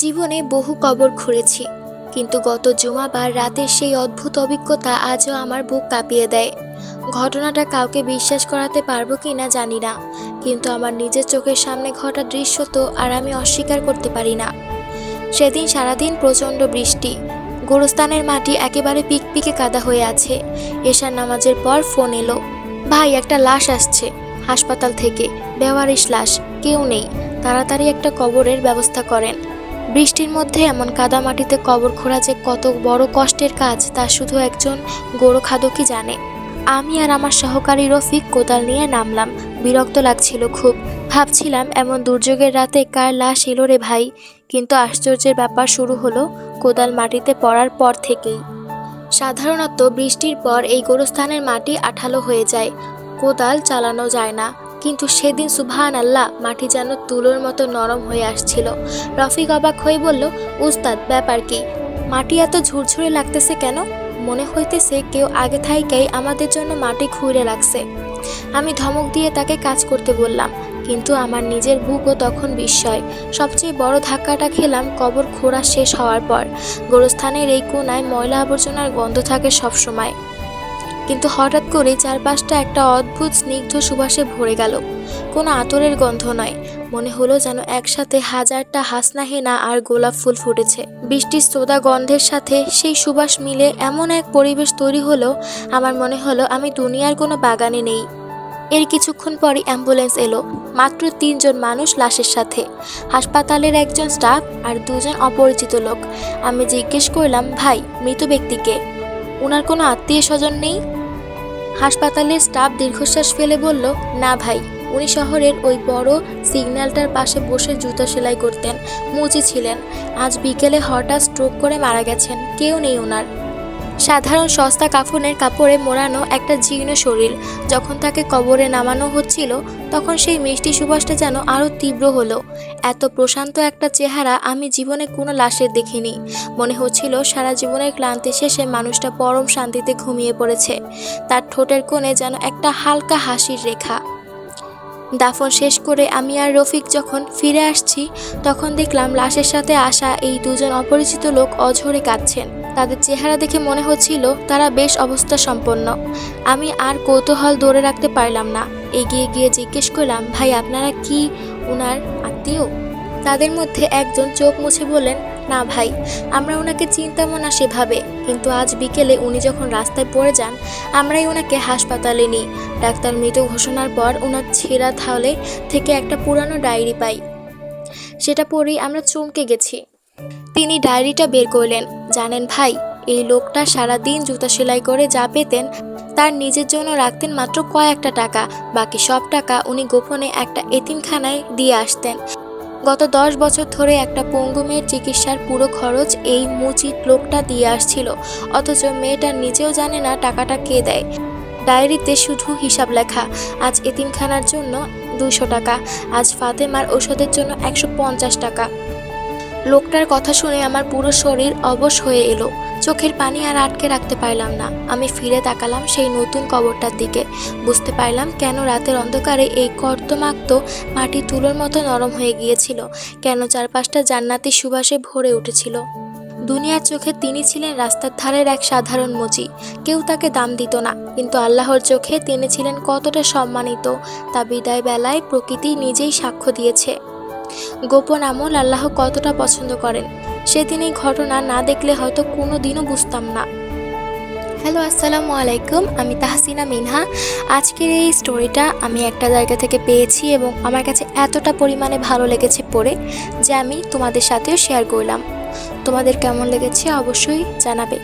জীবনে বহু কবর খুঁড়েছি, কিন্তু গত জুমাবার রাতের সেই অদ্ভুত অভিজ্ঞতা আজও আমার বুক কাঁপিয়ে দেয়। ঘটনাটা কাউকে বিশ্বাস করাতে পারবো কি না জানি না, কিন্তু আমার নিজের চোখের সামনে ঘটা দৃশ্য তো আর আমি অস্বীকার করতে পারি না। সেদিন সারাদিন প্রচণ্ড বৃষ্টি, গোরস্থানের মাটি একেবারে পিকপিকে কাদা হয়ে আছে। এশার নামাজের পর ফোন এলো, ভাই একটা লাশ আসছে হাসপাতাল থেকে, বেওয়ারিশ লাশ, কেউ নেই, তাড়াতাড়ি একটা কবরের ব্যবস্থা করেন। বৃষ্টির মধ্যে এমন কাদা মাটিতে কবর খোঁড়া যে কত বড় কষ্টের কাজ তা শুধু একজন গোরখাদকই জানে। আমি আর আমার সহকারী রফিক কোদাল নিয়ে নামলাম। বিরক্ত লাগছিল খুব, ভাবছিলাম এমন দুর্যোগের রাতে কার লাশ এলো রে ভাই। কিন্তু আশ্চর্যের ব্যাপার শুরু হলো কোদাল মাটিতে পড়ার পর থেকেই। সাধারণত বৃষ্টির পর এই গোরস্থানের মাটি আঠালো হয়ে যায়, কোদাল চালানো যায় না, কিন্তু সেদিন সুবহান আল্লাহ, মাটি যেন তুলোর মতো নরম হয়ে আসছিল। রফিক অবাক হয়ে বলল, উস্তাদ ব্যাপার কি? মাটি এত ঝুরঝুরে লাগতেছে কেন? মনে হইতেছে কেউ আগে থাইকাই আমাদের জন্য মাটি খুঁড়ে রাখছে। আমি ধমক দিয়ে তাকে কাজ করতে বললাম, কিন্তু আমার নিজের বুকও তখন বিস্ময়। সবচেয়ে বড় ধাক্কাটা খেলাম কবর খোঁড়া শেষ হওয়ার পর। গোরস্থানের এই কোনায় ময়লা আবর্জনার গন্ধ থাকে সবসময়, কিন্তু হঠাৎ করে চারপাশটা একটা অদ্ভুত স্নিগ্ধ সুবাসে ভরে গেল। কোনো আতরের গন্ধ নয়, মনে হলো যেন একসাথে হাজারটা হাসনাহেনা আর গোলাপ ফুল ফুটেছে। বৃষ্টির সোদা গন্ধের সাথে সেই সুবাস মিলে এমন এক পরিবেশ তৈরি হলো, আমার মনে হলো আমি দুনিয়ার কোনো বাগানে নেই। এর কিছুক্ষণ পরই অ্যাম্বুলেন্স এলো, মাত্র 3 জন মানুষ লাশের সাথে, হাসপাতালের একজন স্টাফ আর 2 জন অপরিচিত লোক। আমি জিজ্ঞেস করলাম, ভাই মৃত ব্যক্তিকে, ওনার কোনো আত্মীয় স্বজন নেই? হাসপাতালের স্টাফ দীর্ঘশ্বাস ফেলে বলল, না ভাই, উনি শহরের ওই বড় সিগন্যালটার পাশে বসে জুতা সেলাই করতেন, মুচি ছিলেন। আজ বিকেলে হঠাৎ স্ট্রোক করে মারা গেছেন, কেউ নেই ওনার। সাধারণ সস্তা কাফনের কাপড়ে মোড়ানো একটা জীর্ণ শরীর। যখন তাকে কবরে নামানো হচ্ছিল তখন সেই মিষ্টি সুবাসটা যেন আরও তীব্র হলো। এত প্রশান্ত একটা চেহারা আমি জীবনে কোনো লাশের দেখিনি। মনে হচ্ছিল সারা জীবনের ক্লান্তি শেষে মানুষটা পরম শান্তিতে ঘুমিয়ে পড়েছে। তার ঠোঁটের কোণে যেন একটা হালকা হাসির রেখা। দাফন শেষ করে আমি আর রফিক যখন ফিরে আসছি তখন দেখলাম লাশের সাথে আসা এই 2 জন অপরিচিত লোক অঝরে কাঁদছেন। তাদের চেহারা দেখে মনে হচ্ছিল তারা বেশ অবস্থা সম্পন্ন। আমি আর কৌতূহল ধরে রাখতে পারলাম না, এগিয়ে গিয়ে জিজ্ঞেস করলাম, ভাই আপনারা কি ওনার আত্মীয়? তাদের মধ্যে একজন চোখ মুছে বললেন, না ভাই, আমরা ওনাকে চিনতামও না সেভাবে, কিন্তু আজ বিকেলে উনি যখন রাস্তায় পড়ে যান আমরাই ওনাকে হাসপাতালে নিই। ডাক্তার মৃত ঘোষণার পর ওনার ছেঁড়া থালে থেকে একটা পুরানো ডায়েরি পাই, সেটা পড়েই আমরা চমকে গেছি। তিনি ডায়েরিটা বের করলেন। জানেন ভাই, এই লোকটা সারাদিন জুতা সেলাই করে যা পেতেন তার নিজের জন্য রাখতেন মাত্র কয়েকটা টাকা, বাকি সব টাকা উনি গোপনে একটা এতিমখানায় দিয়ে আসতেন। গত 10 বছর ধরে একটা পঙ্গু মেয়ের চিকিৎসার পুরো খরচ এই মুচিত লোকটা দিয়ে আসছিল, অথচ মেয়েটা নিজেও জানে না টাকাটা কে দেয়। ডায়েরিতে শুধু হিসাব লেখা, আজ এতিমখানার জন্য 200 টাকা, আজ ফাতেমার ওষুধের জন্য 150 টাকা। লোকটার কথা শুনে আমার পুরো শরীর অবশ হয়ে এলো, চোখের পানি আর আটকে রাখতে পারলাম না। আমি ফিরে তাকালাম সেই নতুন কবরটার দিকে, বুঝতে পারলাম কেন রাতের অন্ধকারে এই কর্দমাক্ত মাটি তুলোর মতো নরম হয়ে গিয়েছিল, কেন চারপাশটা জান্নাতি সুবাসে ভরে উঠেছিল। দুনিয়ার চোখে তিনি ছিলেন রাস্তার ধারের এক সাধারণ মুচি, কেউ তাকে দাম দিত না, কিন্তু আল্লাহর চোখে তিনি ছিলেন কতটা সম্মানিত তা বিদায় বেলায় প্রকৃতি নিজেই সাক্ষ্য দিয়েছে। গোপন আমল আল্লাহ কতটা পছন্দ করেন সেদিন এই ঘটনা না দেখলে হয়তো কোনো দিনও বুঝতাম না। হ্যালো, আসসালামু আলাইকুম, আমি তাহসিনা মিনহা। আজকের এই স্টোরিটা আমি একটা জায়গা থেকে পেয়েছি এবং আমার কাছে এতটা পরিমাণে ভালো লেগেছে পড়ে যে আমি তোমাদের সাথেও শেয়ার করলাম। তোমাদের কেমন লেগেছে অবশ্যই জানাবে।